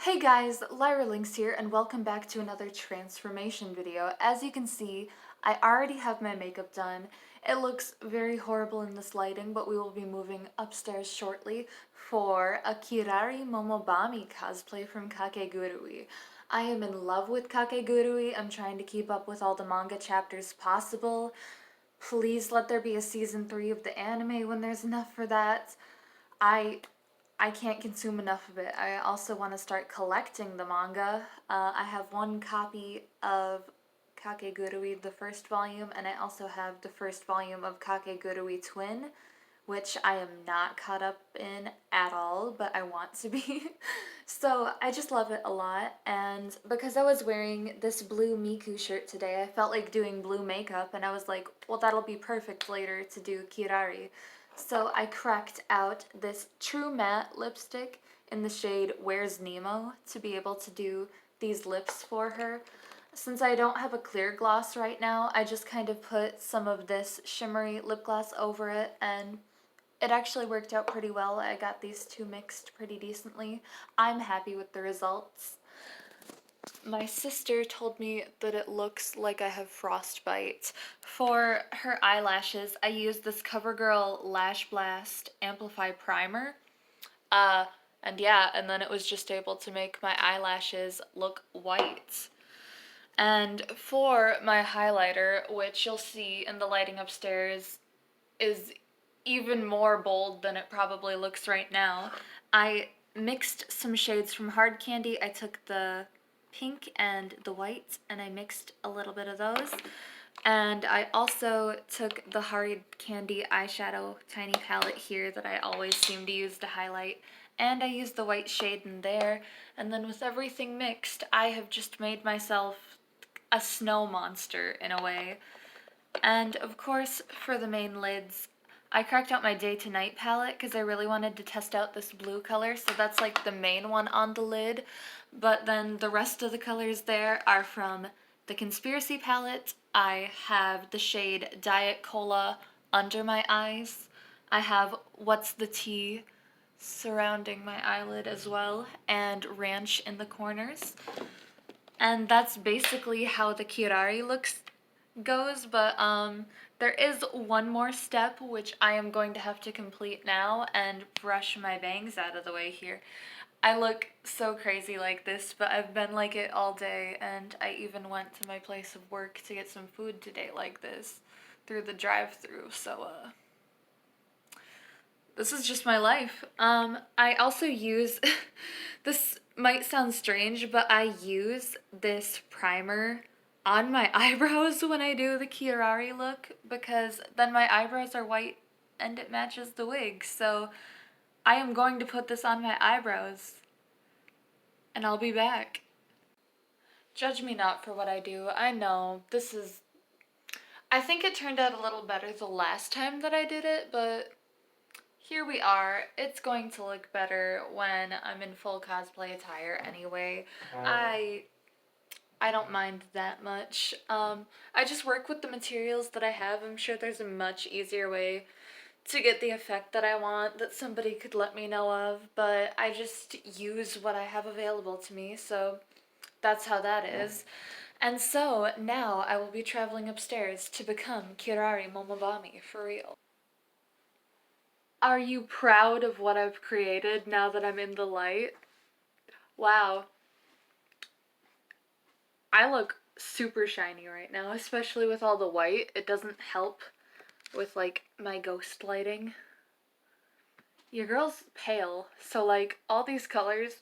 Hey guys, Lyra Links here and welcome back to another transformation video. As you can see, I already have my makeup done. It looks very horrible in this lighting, but we will be moving upstairs shortly for a Kirari Momobami cosplay from Kakegurui. I am in love with Kakegurui. I'm trying to keep up with all the manga chapters possible. Please let there be a season 3 of the anime when there's enough for that. I I can't consume enough of it. I also want to start collecting the manga. I have one copy of Kakegurui, the first volume, and I also have the first volume of Kakegurui Twin, which I am not caught up in at all, but I want to be. So I just love it a lot, and because I was wearing this blue Miku shirt today, I felt like doing blue makeup, and I was like, well, that'll be perfect later to do Kirari. So I cracked out this True Matte lipstick in the shade Where's Nemo to be able to do these lips for her. Since I don't have a clear gloss right now, I just kind of put some of this shimmery lip gloss over it, and it actually worked out pretty well. I got these two mixed pretty decently. I'm happy with the results. My sister told me that it looks like I have frostbite. For her eyelashes, I used this CoverGirl Lash Blast Amplify Primer. Uh, and yeah, and then it was just able to make my eyelashes look white. And for my highlighter, which you'll see in the lighting upstairs, is even more bold than it probably looks right now. I mixed some shades from Hard Candy. I took the pink and the white and I mixed a little bit of those. And I also took the Hard Candy eyeshadow tiny palette here that I always seem to use to highlight, and I used the white shade in there. And then with everything mixed, I have just made myself a snow monster in a way. And of course, for the main lids, I cracked out my day to night palette because I really wanted to test out this blue color, so that's like the main one on the lid. But then the rest of the colors there are from the Conspiracy palette. I have the shade Diet Cola under my eyes. I have What's the Tea surrounding my eyelid as well, and Ranch in the corners. And that's basically how the Kirari looks goes, but there is one more step which I am going to have to complete now and brush my bangs out of the way here. I look so crazy like this, but I've been like it all day, and I even went to my place of work to get some food today like this through the drive-through. So this is just my life. I also use this might sound strange, but I use this primer on my eyebrows when I do the Kirari look because then my eyebrows are white and it matches the wig. So I am going to put this on my eyebrows and I'll be back. Judge me not for what I do. I know I think it turned out a little better the last time that I did it, but here we are. It's going to look better when I'm in full cosplay attire anyway. I don't mind that much. I just work with the materials that I have. I'm sure there's a much easier way to get the effect that I want that somebody could let me know of, but I just use what I have available to me, so that's how that is. And so now I will be traveling upstairs to become Kirari Momobami for real. Are you proud of what I've created now that I'm in the light? Wow. I look super shiny right now, especially with all the white. It doesn't help with like my ghost lighting. Your girl's pale, so like all these colors,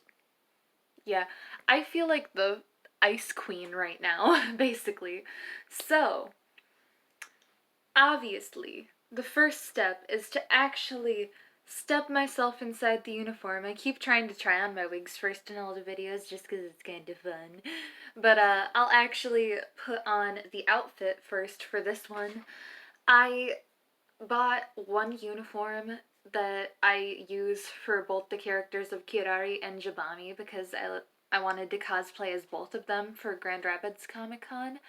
yeah. I feel like the ice queen right now, basically. So, obviously, the first step is to actually step myself inside the uniform. I keep trying to try on my wigs first in all the videos just because it's kind of fun. But I'll actually put on the outfit first for this one. I bought one uniform that I use for both the characters of Kirari and Jabami because I wanted to cosplay as both of them for Grand Rapids Comic Con.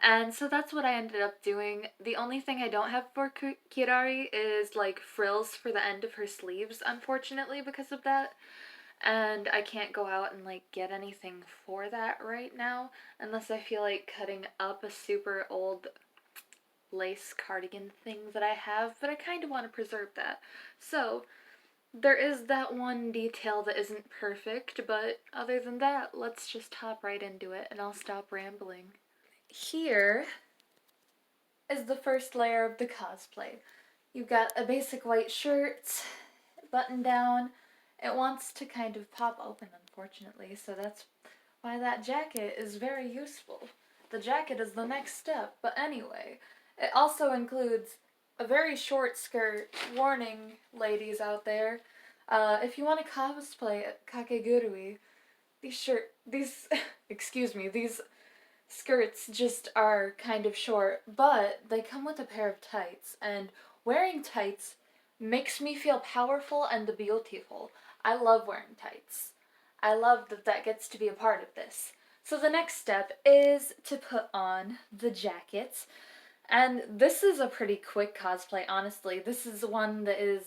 And so that's what I ended up doing. The only thing I don't have for Kirari is like frills for the end of her sleeves, unfortunately, because of that. and I can't go out and like get anything for that right now unless I feel like cutting up a super old lace cardigan thing that I have, but I kind of want to preserve that. So there is that one detail that isn't perfect, but other than that, let's just hop right into it and I'll stop rambling. Here is the first layer of the cosplay. You've got a basic white shirt, button down. It wants to kind of pop open, unfortunately, so that's why that jacket is very useful. The jacket is the next step, but anyway, it also includes a very short skirt. Warning, ladies out there, if you want to cosplay Kakegurui, these excuse me, these skirts just are kind of short, but they come with a pair of tights, and wearing tights makes me feel powerful and beautiful. I love wearing tights. I love that that gets to be a part of this. So the next step is to put on the jackets, and this is a pretty quick cosplay, honestly. This is one that is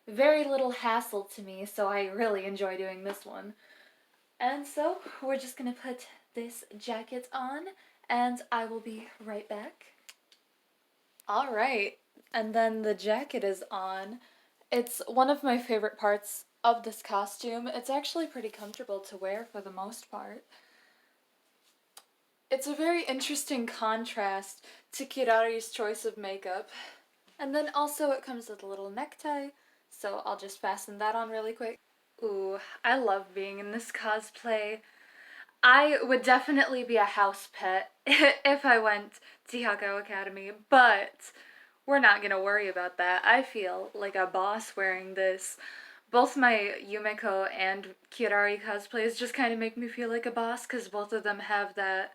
very little hassle to me, so I really enjoy doing this one. And so we're just gonna put this jacket on and I will be right back. Alright, and then the jacket is on. It's one of my favorite parts of this costume. It's actually pretty comfortable to wear for the most part. It's a very interesting contrast to Kirari's choice of makeup. And then also it comes with a little necktie, so I'll just fasten that on really quick. Ooh, I love being in this cosplay. I would definitely be a house pet if I went to Hyako Academy, but we're not gonna worry about that. I feel like a boss wearing this. Both my Yumeko and Kirari cosplays just kind of make me feel like a boss because both of them have that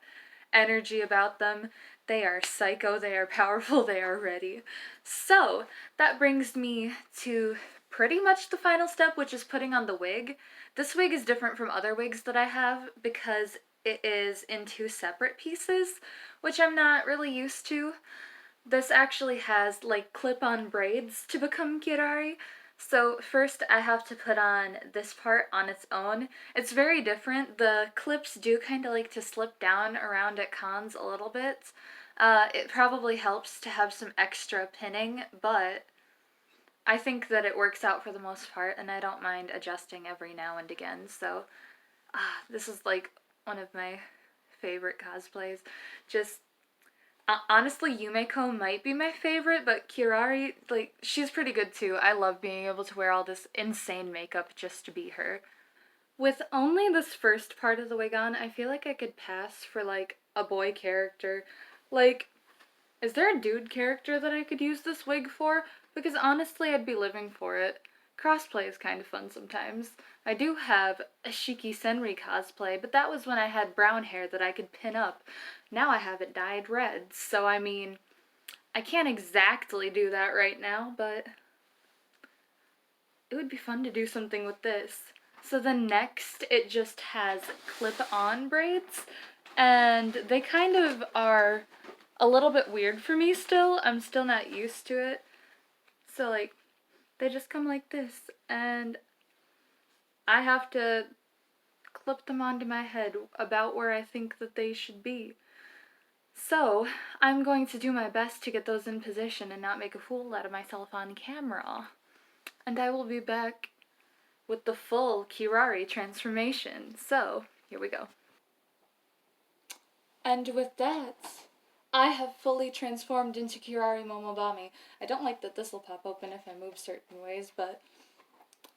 energy about them. They are psycho, they are powerful, they are ready. So that brings me to pretty much the final step, which is putting on the wig. This wig is different from other wigs that I have because it is in two separate pieces, which I'm not really used to. This actually has like clip-on braids to become Kirari. So first I have to put on this part on its own. It's very different. The clips do kind of like to slip down around at cons a little bit. It probably helps to have some extra pinning, but I think that it works out for the most part, and I don't mind adjusting every now and again. So this is like one of my favorite cosplays. Just honestly, Yumeko might be my favorite, but Kirari, like, she's pretty good too. I love being able to wear all this insane makeup just to be her. With only this first part of the wig on, I feel like I could pass for, like, a boy character. Like, is there a dude character that I could use this wig for? Because honestly, I'd be living for it. Crossplay is kind of fun sometimes. I do have a Shiki Senri cosplay, but that was when I had brown hair that I could pin up. Now I have it dyed red, so I mean, I can't exactly do that right now, but it would be fun to do something with this. So then next, it just has clip-on braids, and they kind of are a little bit weird for me still. I'm still not used to it. So like, they just come like this, and I have to clip them onto my head about where I think that they should be. So, I'm going to do my best to get those in position and not make a fool out of myself on camera. And I will be back with the full Kirari transformation. So, here we go. And with that, I have fully transformed into Kirari Momobami. I don't like that this will pop open if I move certain ways, but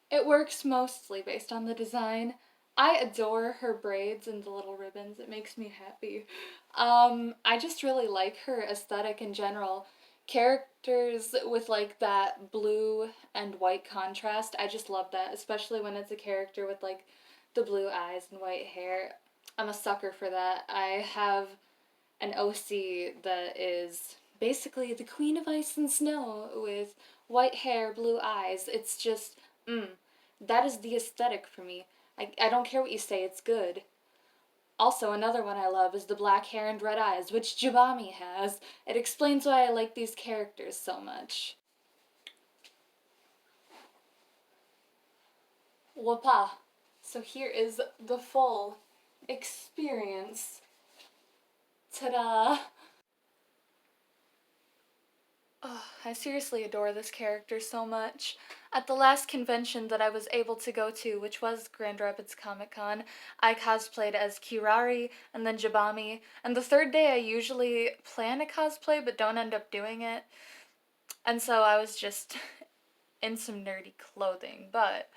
it works mostly based on the design. I adore her braids and the little ribbons. It makes me happy. I just really like her aesthetic in general. Characters with like that blue and white contrast, I just love that, especially when it's a character with like the blue eyes and white hair. I'm a sucker for that. I have an OC that is basically the Queen of Ice and Snow with white hair, blue eyes. It's just, that is the aesthetic for me. I don't care what you say, it's good. Also, another one I love is the black hair and red eyes, which Jabami has. It explains why I like these characters so much. Wapa. So here is the full experience. Ta-da! Oh, I seriously adore this character so much. At the last convention that I was able to go to, which was Grand Rapids Comic Con, I cosplayed as Kirari and then Jabami, and the third day I usually plan a cosplay but don't end up doing it, and so I was just in some nerdy clothing, but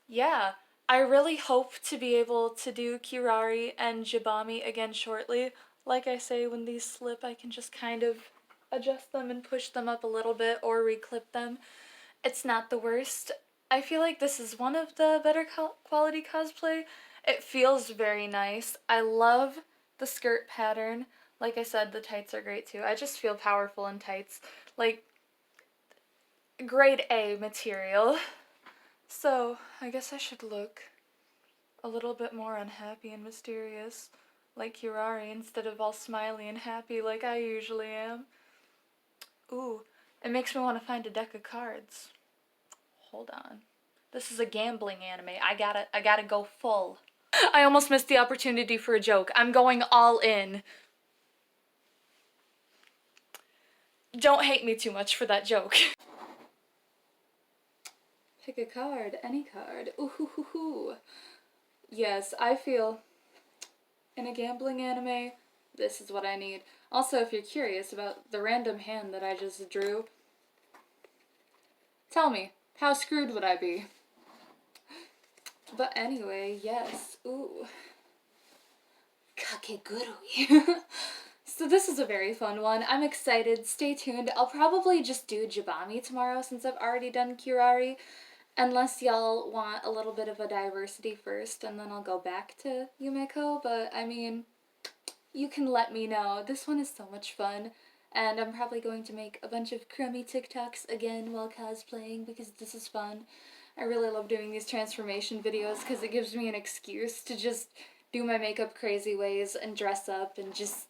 yeah, I really hope to be able to do Kirari and Jabami again shortly. Like I say, when these slip, I can just kind of adjust them and push them up a little bit or reclip them. It's not the worst. I feel like this is one of the better quality cosplay. It feels very nice. I love the skirt pattern. Like I said, the tights are great too. I just feel powerful in tights. Like, grade A material. So, I guess I should look a little bit more unhappy and mysterious, like Kirari, instead of all smiley and happy like I usually am. Ooh, it makes me want to find a deck of cards. Hold on. This is a gambling anime. I gotta go full. I almost missed the opportunity for a joke. I'm going all in. Don't hate me too much for that joke. Pick a card, any card. Ooh hoo hoo hoo. Yes, I feel in a gambling anime, this is what I need. Also, if you're curious about the random hand that I just drew, tell me, how screwed would I be? But anyway, yes. Ooh. Kakegurui. So this is a very fun one. I'm excited. Stay tuned. I'll probably just do Jabami tomorrow since I've already done Kirari. Unless y'all want a little bit of a diversity first, and then I'll go back to Yumeko. But, I mean, you can let me know. This one is so much fun. And I'm probably going to make a bunch of crummy TikToks again while cosplaying because this is fun. I really love doing these transformation videos because it gives me an excuse to just do my makeup crazy ways and dress up and just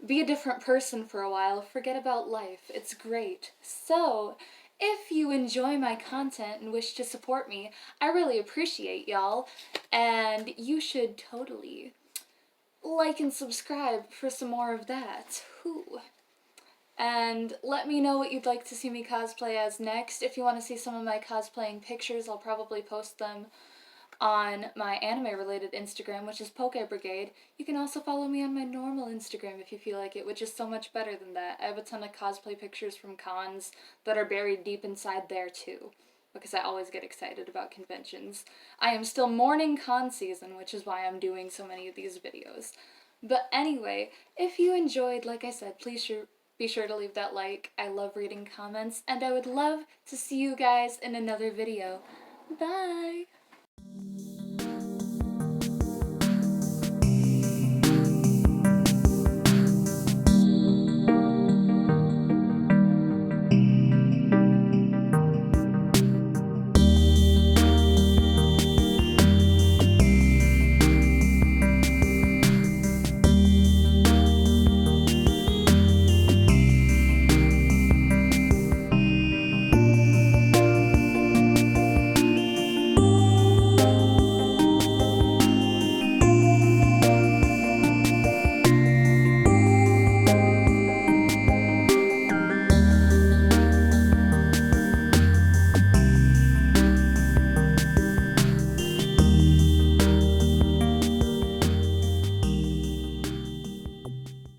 be a different person for a while. Forget about life. It's great. So, if you enjoy my content and wish to support me, I really appreciate y'all. And you should totally like and subscribe for some more of that. Whew. And let me know what you'd like to see me cosplay as next. If you want to see some of my cosplaying pictures, I'll probably post them on my anime-related Instagram, which is Poke Brigade. You can also follow me on my normal Instagram if you feel like it, which is so much better than that. I have a ton of cosplay pictures from cons that are buried deep inside there too, because I always get excited about conventions. I am still mourning con season, which is why I'm doing so many of these videos. But anyway, if you enjoyed, like I said, please be sure to leave that like. I love reading comments, and I would love to see you guys in another video. Bye!